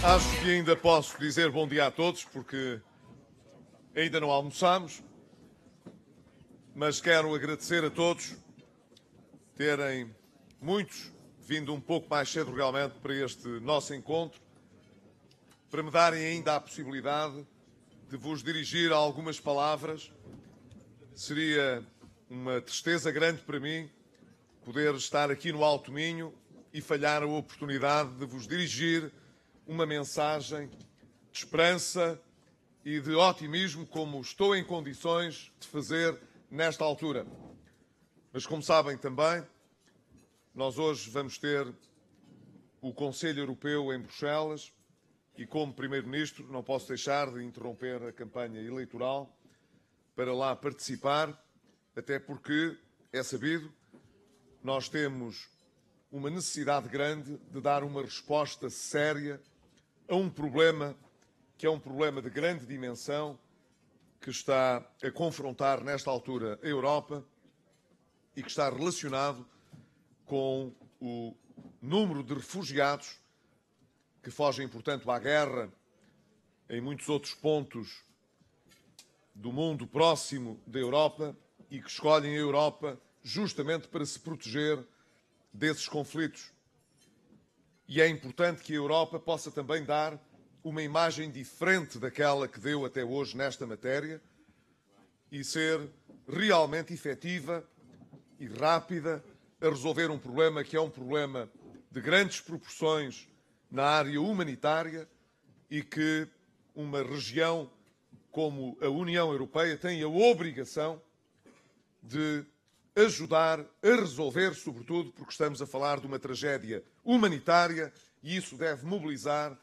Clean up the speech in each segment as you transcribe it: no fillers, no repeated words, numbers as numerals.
Acho que ainda posso dizer bom dia a todos, porque ainda não almoçamos, mas quero agradecer a todos terem, muitos, vindo um pouco mais cedo realmente para este nosso encontro, para me darem ainda a possibilidade de vos dirigir algumas palavras. Seria uma tristeza grande para mim poder estar aqui no Alto Minho e falhar a oportunidade de vos dirigir uma mensagem de esperança e de otimismo, como estou em condições de fazer nesta altura. Mas, como sabem também, nós hoje vamos ter o Conselho Europeu em Bruxelas e, como Primeiro-Ministro, não posso deixar de interromper a campanha eleitoral para lá participar, até porque, é sabido, nós temos uma necessidade grande de dar uma resposta séria a um problema que é um problema de grande dimensão que está a confrontar nesta altura a Europa e que está relacionado com o número de refugiados que fogem, portanto, à guerra em muitos outros pontos do mundo próximo da Europa e que escolhem a Europa justamente para se proteger desses conflitos. E é importante que a Europa possa também dar uma imagem diferente daquela que deu até hoje nesta matéria e ser realmente efetiva e rápida a resolver um problema que é um problema de grandes proporções na área humanitária e que uma região como a União Europeia tem a obrigação de ajudar a resolver, sobretudo porque estamos a falar de uma tragédia humanitária e isso deve mobilizar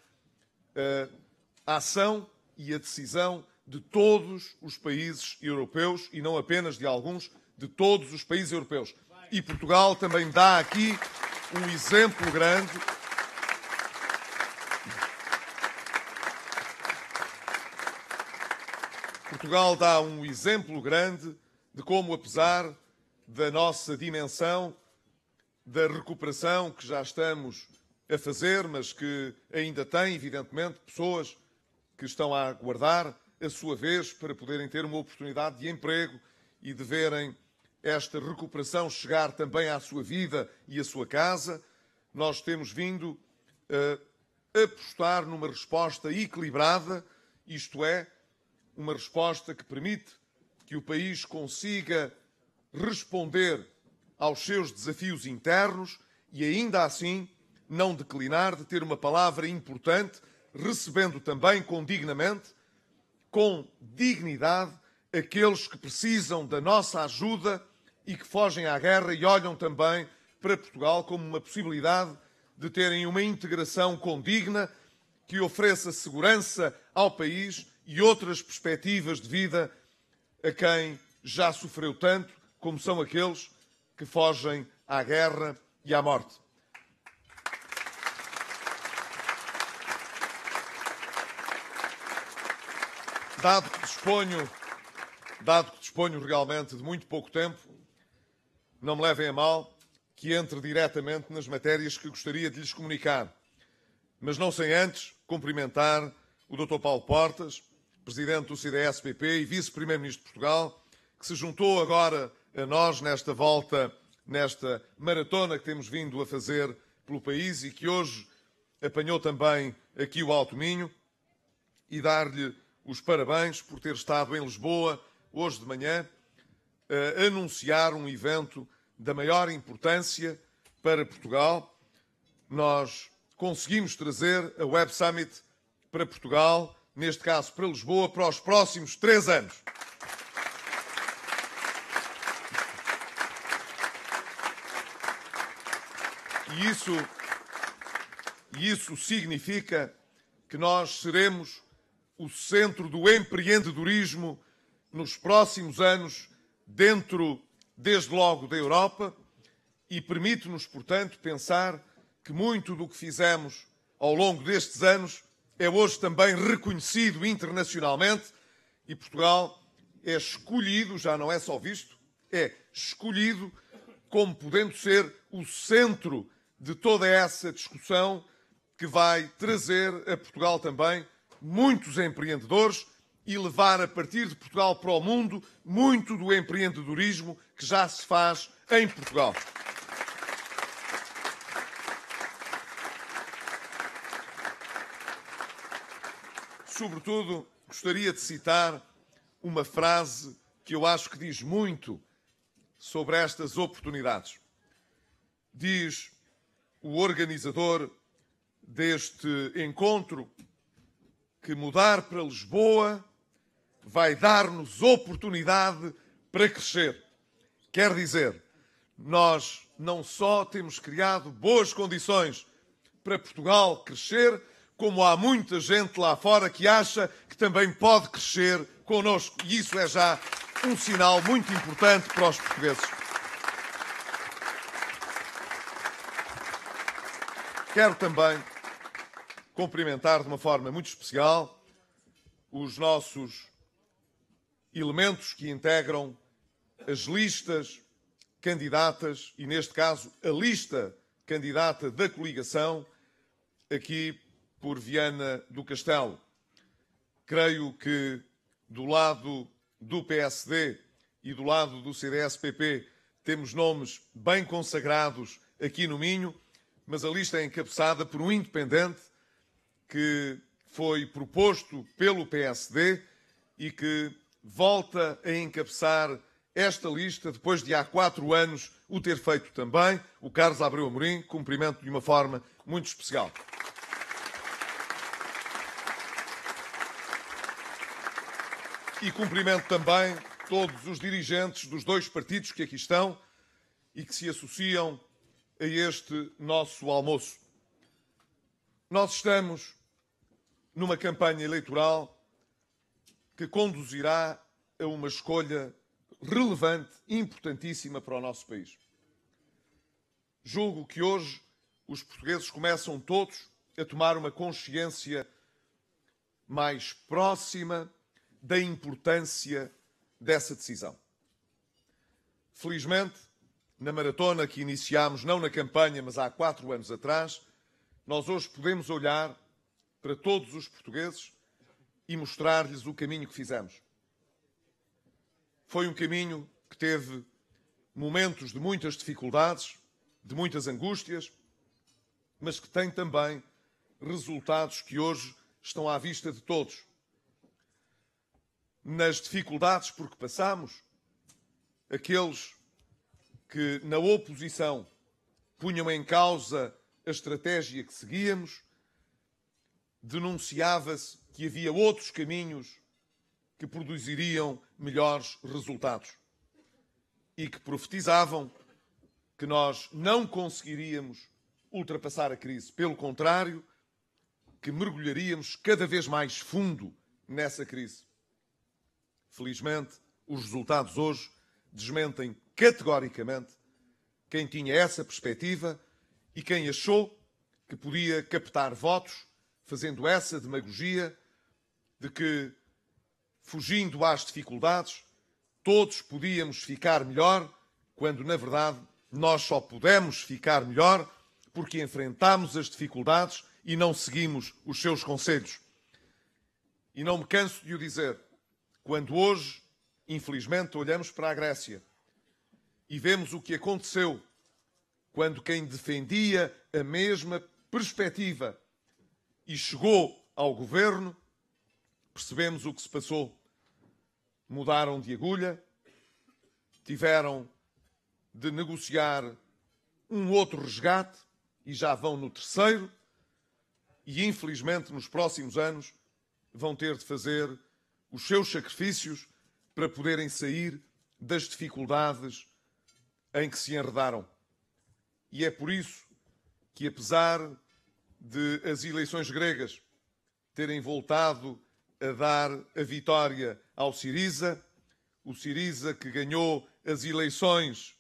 a ação e a decisão de todos os países europeus e não apenas de alguns, de todos os países europeus. E Portugal também dá aqui um exemplo grande. Portugal dá um exemplo grande de como, apesar da nossa dimensão, da recuperação que já estamos a fazer, mas que ainda tem, evidentemente, pessoas que estão a aguardar a sua vez para poderem ter uma oportunidade de emprego e de verem esta recuperação chegar também à sua vida e à sua casa. Nós temos vindo a apostar numa resposta equilibrada, isto é, uma resposta que permite que o país consiga responder aos seus desafios internos e, ainda assim, não declinar de ter uma palavra importante, recebendo também com dignidade, aqueles que precisam da nossa ajuda e que fogem à guerra e olham também para Portugal como uma possibilidade de terem uma integração condigna que ofereça segurança ao país e outras perspectivas de vida a quem já sofreu tanto, como são aqueles que fogem à guerra e à morte. Dado que disponho realmente de muito pouco tempo, não me levem a mal que entre diretamente nas matérias que gostaria de lhes comunicar, mas não sem antes cumprimentar o Dr. Paulo Portas, Presidente do CDS-PP e Vice-Primeiro-Ministro de Portugal, que se juntou agora a nós nesta volta, nesta maratona que temos vindo a fazer pelo país e que hoje apanhou também aqui o Alto Minho, e dar-lhe os parabéns por ter estado em Lisboa hoje de manhã a anunciar um evento da maior importância para Portugal. Nós conseguimos trazer a Web Summit para Portugal, neste caso para Lisboa, para os próximos 3 anos. E isso significa que nós seremos o centro do empreendedorismo nos próximos anos, dentro, desde logo, da Europa, e permite-nos, portanto, pensar que muito do que fizemos ao longo destes anos é hoje também reconhecido internacionalmente e Portugal é escolhido, já não é só visto, é escolhido como podendo ser o centro de toda essa discussão que vai trazer a Portugal também muitos empreendedores e levar a partir de Portugal para o mundo muito do empreendedorismo que já se faz em Portugal. Sobretudo, gostaria de citar uma frase que eu acho que diz muito sobre estas oportunidades. Diz o organizador deste encontro que mudar para Lisboa vai dar-nos oportunidade para crescer. Quer dizer, nós não só temos criado boas condições para Portugal crescer, como há muita gente lá fora que acha que também pode crescer connosco. E isso é já um sinal muito importante para os portugueses. Quero também cumprimentar de uma forma muito especial os nossos elementos que integram as listas candidatas e, neste caso, a lista candidata da coligação aqui por Viana do Castelo. Creio que do lado do PSD e do lado do CDS-PP temos nomes bem consagrados aqui no Minho, mas a lista é encabeçada por um independente que foi proposto pelo PSD e que volta a encabeçar esta lista depois de há 4 anos o ter feito também, o Carlos Abreu Amorim, cumprimento de uma forma muito especial. E cumprimento também todos os dirigentes dos 2 partidos que aqui estão e que se associam a este nosso almoço. Nós estamos numa campanha eleitoral que conduzirá a uma escolha relevante e importantíssima para o nosso país. Julgo que hoje os portugueses começam todos a tomar uma consciência mais próxima da importância dessa decisão. Felizmente, na maratona que iniciámos, não na campanha, mas há 4 anos atrás, nós hoje podemos olhar para todos os portugueses e mostrar-lhes o caminho que fizemos. Foi um caminho que teve momentos de muitas dificuldades, de muitas angústias, mas que tem também resultados que hoje estão à vista de todos. Nas dificuldades por que passamos, aqueles que na oposição punham em causa a estratégia que seguíamos, denunciava-se que havia outros caminhos que produziriam melhores resultados e que profetizavam que nós não conseguiríamos ultrapassar a crise. Pelo contrário, que mergulharíamos cada vez mais fundo nessa crise. Felizmente, os resultados hoje desmentem categoricamente quem tinha essa perspectiva e quem achou que podia captar votos fazendo essa demagogia de que, fugindo às dificuldades, todos podíamos ficar melhor, quando, na verdade, nós só pudemos ficar melhor porque enfrentámos as dificuldades e não seguimos os seus conselhos. E não me canso de o dizer, quando hoje, infelizmente, olhamos para a Grécia e vemos o que aconteceu quando quem defendia a mesma perspectiva e chegou ao governo, percebemos o que se passou. Mudaram de agulha, tiveram de negociar um outro resgate e já vão no 3º e, infelizmente, nos próximos anos vão ter de fazer os seus sacrifícios para poderem sair das dificuldades em que se enredaram. E é por isso que, apesar de as eleições gregas terem voltado a dar a vitória ao Syriza, o Syriza que ganhou as eleições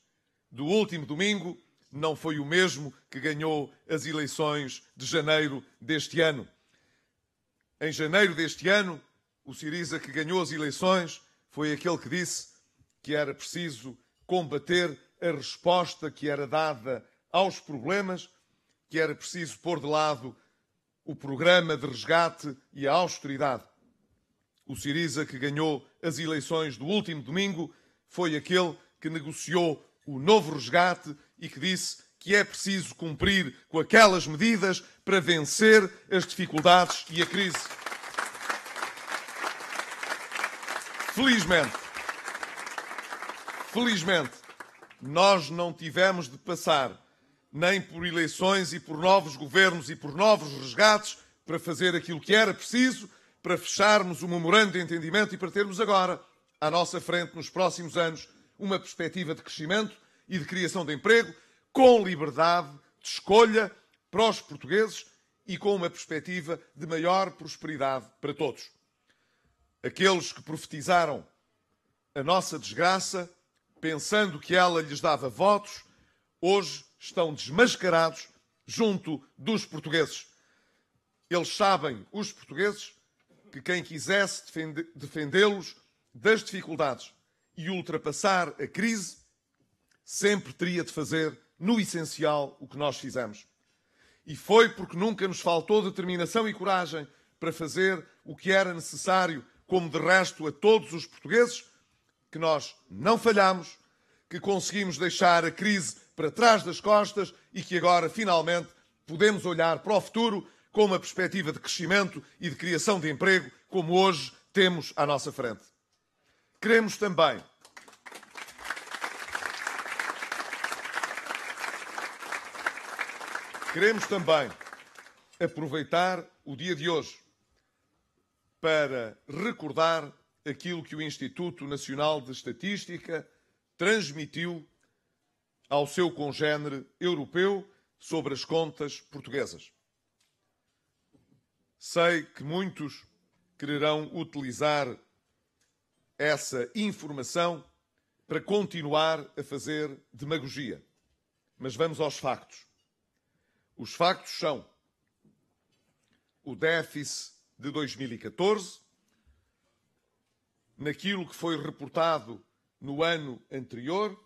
do último domingo não foi o mesmo que ganhou as eleições de janeiro deste ano. Em janeiro deste ano, o Syriza que ganhou as eleições foi aquele que disse que era preciso combater a resposta que era dada aos problemas, que era preciso pôr de lado o programa de resgate e a austeridade. O Syriza, que ganhou as eleições do último domingo, foi aquele que negociou o novo resgate e que disse que é preciso cumprir com aquelas medidas para vencer as dificuldades e a crise. Felizmente, nós não tivemos de passar nem por eleições e por novos governos e por novos resgates para fazer aquilo que era preciso para fecharmos o memorando de entendimento e para termos agora, à nossa frente, nos próximos anos, uma perspectiva de crescimento e de criação de emprego com liberdade de escolha para os portugueses e com uma perspectiva de maior prosperidade para todos. Aqueles que profetizaram a nossa desgraça, pensando que ela lhes dava votos, hoje estão desmascarados junto dos portugueses. Eles sabem, os portugueses, que quem quisesse defendê-los das dificuldades e ultrapassar a crise, sempre teria de fazer, no essencial, o que nós fizemos. E foi porque nunca nos faltou determinação e coragem para fazer o que era necessário, como de resto a todos os portugueses, que nós não falhamos, que conseguimos deixar a crise para trás das costas e que agora, finalmente, podemos olhar para o futuro com uma perspectiva de crescimento e de criação de emprego, como hoje temos à nossa frente. Queremos também aproveitar o dia de hoje para recordar aquilo que o Instituto Nacional de Estatística transmitiu ao seu congénere europeu sobre as contas portuguesas. Sei que muitos quererão utilizar essa informação para continuar a fazer demagogia. Mas vamos aos factos. Os factos são o déficit de 2014, naquilo que foi reportado no ano anterior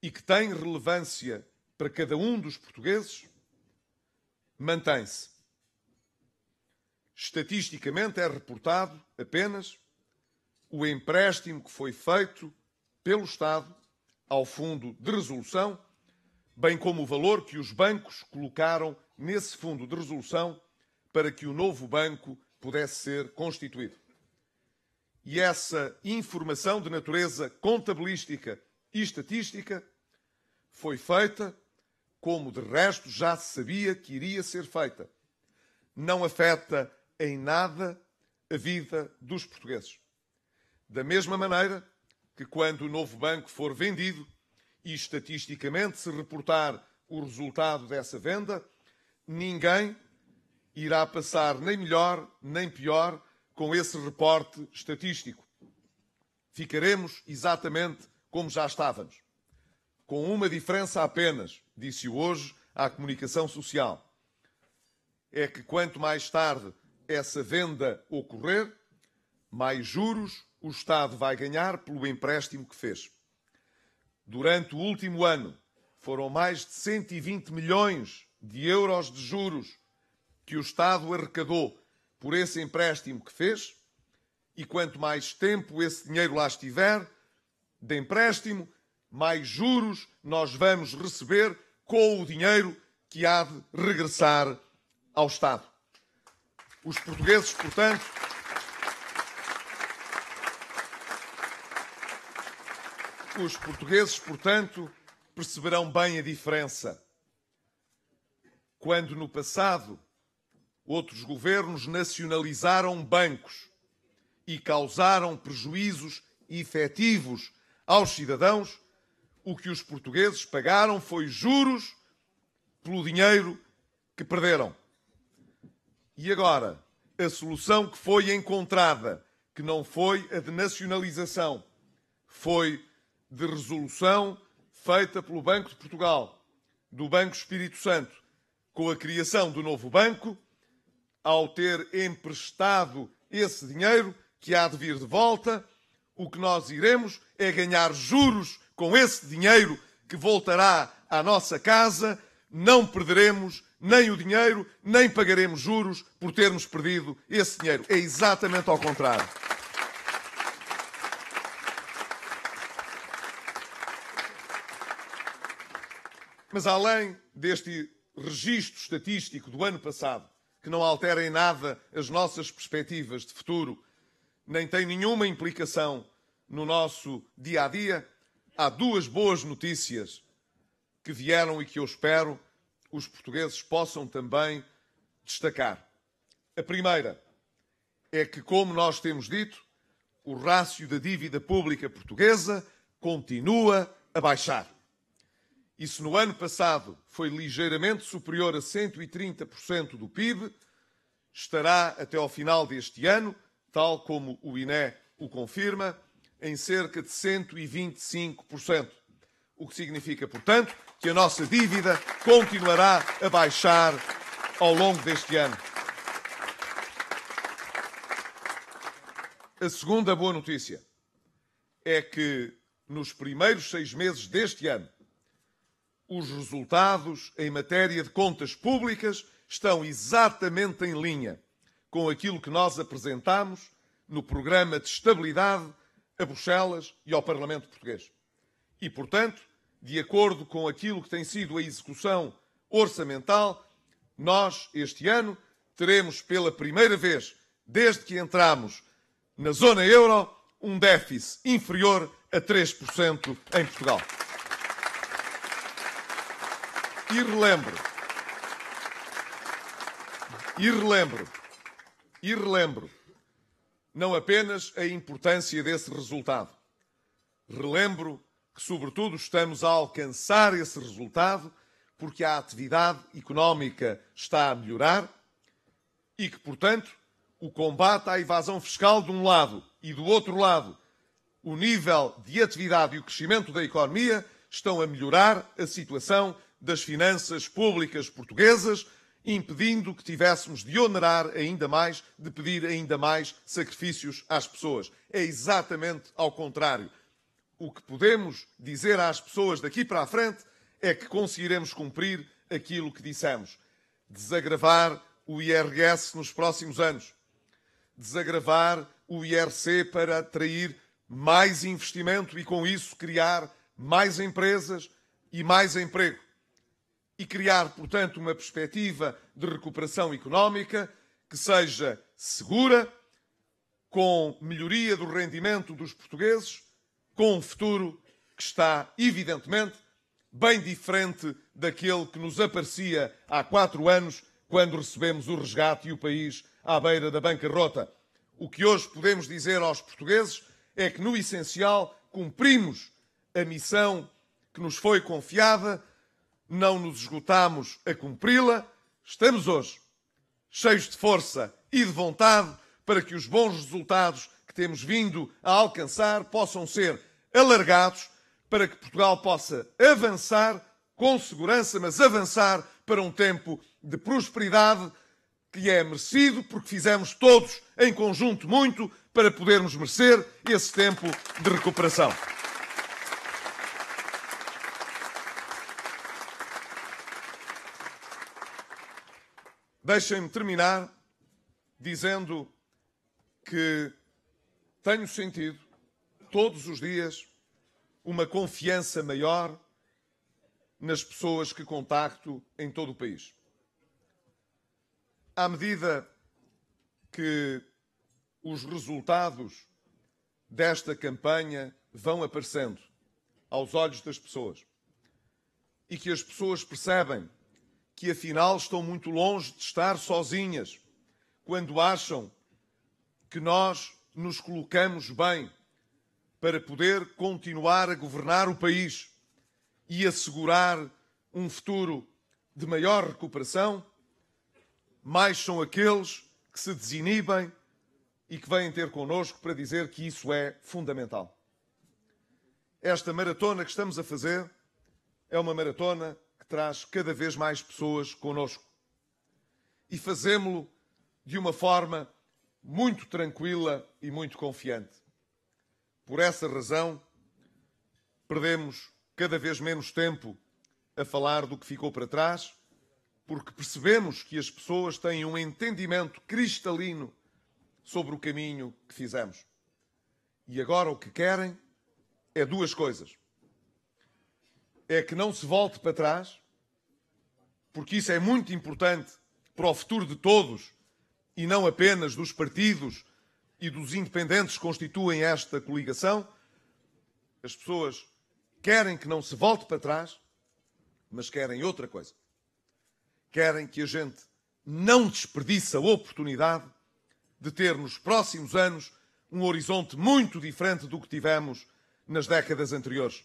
e que tem relevância para cada um dos portugueses, mantém-se. Estatisticamente é reportado apenas o empréstimo que foi feito pelo Estado ao Fundo de Resolução, bem como o valor que os bancos colocaram nesse Fundo de Resolução para que o novo banco pudesse ser constituído. E essa informação de natureza contabilística e estatística foi feita como de resto já se sabia que iria ser feita. Não afeta em nada a vida dos portugueses. Da mesma maneira que quando o novo banco for vendido e estatisticamente se reportar o resultado dessa venda, ninguém irá passar nem melhor nem pior com esse reporte estatístico. Ficaremos exatamente como já estávamos. Com uma diferença apenas, disse-o hoje à comunicação social. É que quanto mais tarde essa venda ocorrer, mais juros o Estado vai ganhar pelo empréstimo que fez. Durante o último ano, foram mais de 120 milhões de euros de juros que o Estado arrecadou por esse empréstimo que fez, e quanto mais tempo esse dinheiro lá estiver, de empréstimo, mais juros nós vamos receber com o dinheiro que há de regressar ao Estado. Os portugueses, portanto, perceberão bem a diferença. Quando no passado outros governos nacionalizaram bancos e causaram prejuízos efetivos aos cidadãos, o que os portugueses pagaram foi juros pelo dinheiro que perderam. E agora, a solução que foi encontrada, que não foi a de nacionalização, foi de resolução feita pelo Banco de Portugal, do Banco Espírito Santo, com a criação do novo banco, ao ter emprestado esse dinheiro que há de vir de volta, o que nós iremos é ganhar juros com esse dinheiro que voltará à nossa casa, não perderemos nem o dinheiro, nem pagaremos juros por termos perdido esse dinheiro. É exatamente ao contrário. Mas além deste registro estatístico do ano passado, que não altera em nada as nossas perspectivas de futuro, nem tem nenhuma implicação no nosso dia-a-dia, há duas boas notícias que vieram e que eu espero os portugueses possam também destacar. A primeira é que, como nós temos dito, o rácio da dívida pública portuguesa continua a baixar. E se no ano passado foi ligeiramente superior a 130% do PIB, estará até ao final deste ano, tal como o INE o confirma, em cerca de 125%. O que significa, portanto, que a nossa dívida continuará a baixar ao longo deste ano. A segunda boa notícia é que, nos primeiros 6 meses deste ano, os resultados em matéria de contas públicas estão exatamente em linha com aquilo que nós apresentamos no Programa de Estabilidade a Bruxelas e ao Parlamento Português. E, portanto, de acordo com aquilo que tem sido a execução orçamental, nós, este ano, teremos pela primeira vez, desde que entramos na zona euro, um déficit inferior a 3% em Portugal. E relembro não apenas a importância desse resultado. Relembro que, sobretudo, estamos a alcançar esse resultado porque a atividade económica está a melhorar e que, portanto, o combate à evasão fiscal de um lado e do outro lado, o nível de atividade e o crescimento da economia estão a melhorar a situação das finanças públicas portuguesas, impedindo que tivéssemos de onerar ainda mais, de pedir ainda mais sacrifícios às pessoas. É exatamente ao contrário. O que podemos dizer às pessoas daqui para a frente é que conseguiremos cumprir aquilo que dissemos. Desagravar o IRS nos próximos anos. Desagravar o IRC para atrair mais investimento e, com isso, criar mais empresas e mais emprego. E criar, portanto, uma perspectiva de recuperação económica que seja segura, com melhoria do rendimento dos portugueses, com um futuro que está, evidentemente, bem diferente daquele que nos aparecia há 4 anos, quando recebemos o resgate e o país à beira da bancarrota. O que hoje podemos dizer aos portugueses é que, no essencial, cumprimos a missão que nos foi confiada, não nos esgotamos a cumpri-la, estamos hoje cheios de força e de vontade para que os bons resultados que temos vindo a alcançar possam ser alargados, para que Portugal possa avançar com segurança, mas avançar para um tempo de prosperidade que é merecido, porque fizemos todos em conjunto muito para podermos merecer esse tempo de recuperação. Deixem-me terminar dizendo que tenho sentido todos os dias uma confiança maior nas pessoas que contacto em todo o país. À medida que os resultados desta campanha vão aparecendo aos olhos das pessoas e que as pessoas percebem que afinal estão muito longe de estar sozinhas quando acham que nós nos colocamos bem para poder continuar a governar o país e assegurar um futuro de maior recuperação, mais são aqueles que se desinibem e que vêm ter connosco para dizer que isso é fundamental. Esta maratona que estamos a fazer é uma maratona que traz cada vez mais pessoas connosco. E fazemo-lo de uma forma muito tranquila e muito confiante. Por essa razão, perdemos cada vez menos tempo a falar do que ficou para trás, porque percebemos que as pessoas têm um entendimento cristalino sobre o caminho que fizemos. E agora o que querem é duas coisas. É que não se volte para trás, porque isso é muito importante para o futuro de todos e não apenas dos partidos e dos independentes que constituem esta coligação. As pessoas querem que não se volte para trás, mas querem outra coisa. Querem que a gente não desperdice a oportunidade de ter nos próximos anos um horizonte muito diferente do que tivemos nas décadas anteriores,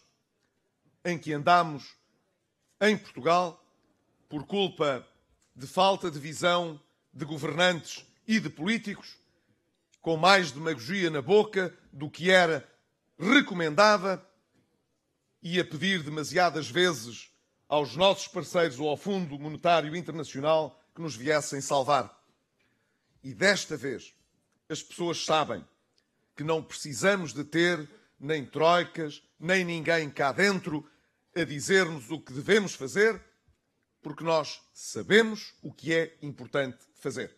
em que andámos em Portugal por culpa de falta de visão de governantes e de políticos, com mais demagogia na boca do que era recomendada e a pedir demasiadas vezes aos nossos parceiros ou ao Fundo Monetário Internacional que nos viessem salvar. E desta vez as pessoas sabem que não precisamos de ter nem troicas, nem ninguém cá dentro a dizer-nos o que devemos fazer, porque nós sabemos o que é importante fazer.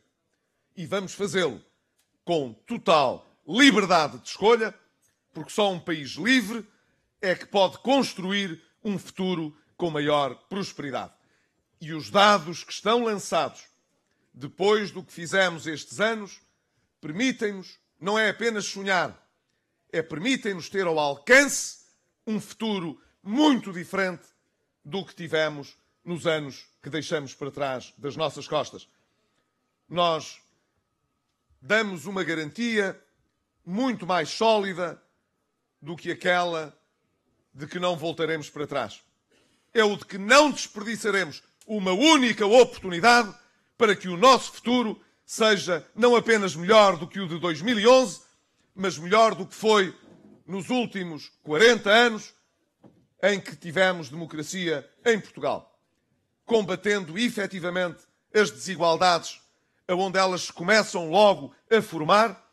E vamos fazê-lo com total liberdade de escolha, porque só um país livre é que pode construir um futuro com maior prosperidade. E os dados que estão lançados depois do que fizemos estes anos permitem-nos, não é apenas sonhar, permitem-nos ter ao alcance um futuro muito diferente do que tivemos nos anos que deixamos para trás das nossas costas. Nós damos uma garantia muito mais sólida do que aquela de que não voltaremos para trás. É o de que não desperdiçaremos uma única oportunidade para que o nosso futuro seja não apenas melhor do que o de 2011, mas melhor do que foi nos últimos 40 anos em que tivemos democracia em Portugal, combatendo efetivamente as desigualdades onde elas se começam logo a formar,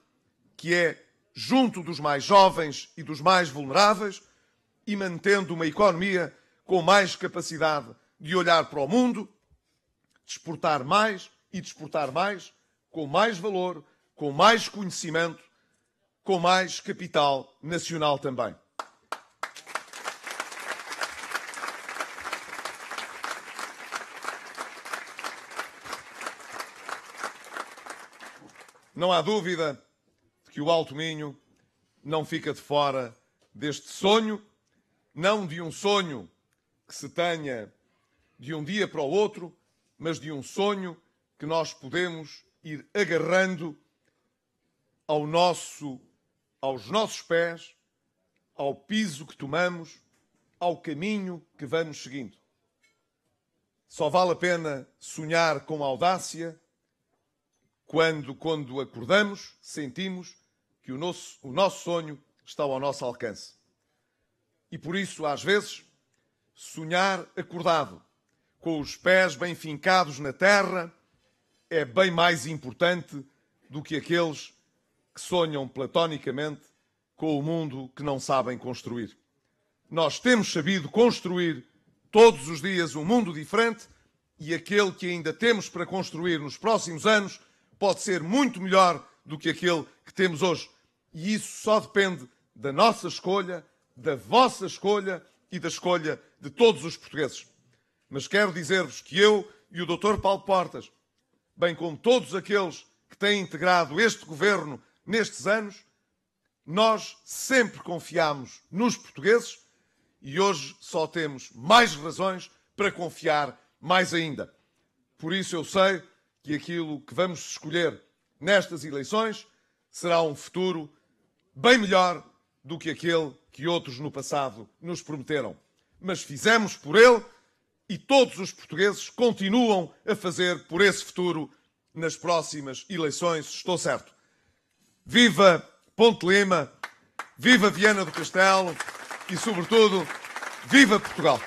que é junto dos mais jovens e dos mais vulneráveis, e mantendo uma economia com mais capacidade de olhar para o mundo, de exportar mais e de exportar mais, com mais valor, com mais conhecimento, com mais capital nacional também. Não há dúvida de que o Alto Minho não fica de fora deste sonho, não de um sonho que se tenha de um dia para o outro, mas de um sonho que nós podemos ir agarrando aos nossos pés, ao piso que tomamos, ao caminho que vamos seguindo. Só vale a pena sonhar com audácia quando acordamos, sentimos que o nosso sonho está ao nosso alcance. E por isso, às vezes, sonhar acordado, com os pés bem fincados na terra, é bem mais importante do que aqueles que sonham platonicamente com o mundo que não sabem construir. Nós temos sabido construir todos os dias um mundo diferente e aquele que ainda temos para construir nos próximos anos pode ser muito melhor do que aquele que temos hoje. E isso só depende da nossa escolha, da vossa escolha e da escolha de todos os portugueses. Mas quero dizer-vos que eu e o Dr. Paulo Portas, bem como todos aqueles que têm integrado este governo nestes anos, nós sempre confiámos nos portugueses e hoje só temos mais razões para confiar mais ainda. Por isso eu sei que aquilo que vamos escolher nestas eleições será um futuro bem melhor do que aquele que outros no passado nos prometeram. Mas fizemos por ele e todos os portugueses continuam a fazer por esse futuro nas próximas eleições, estou certo. Viva Ponte Lima, viva Viana do Castelo e, sobretudo, viva Portugal!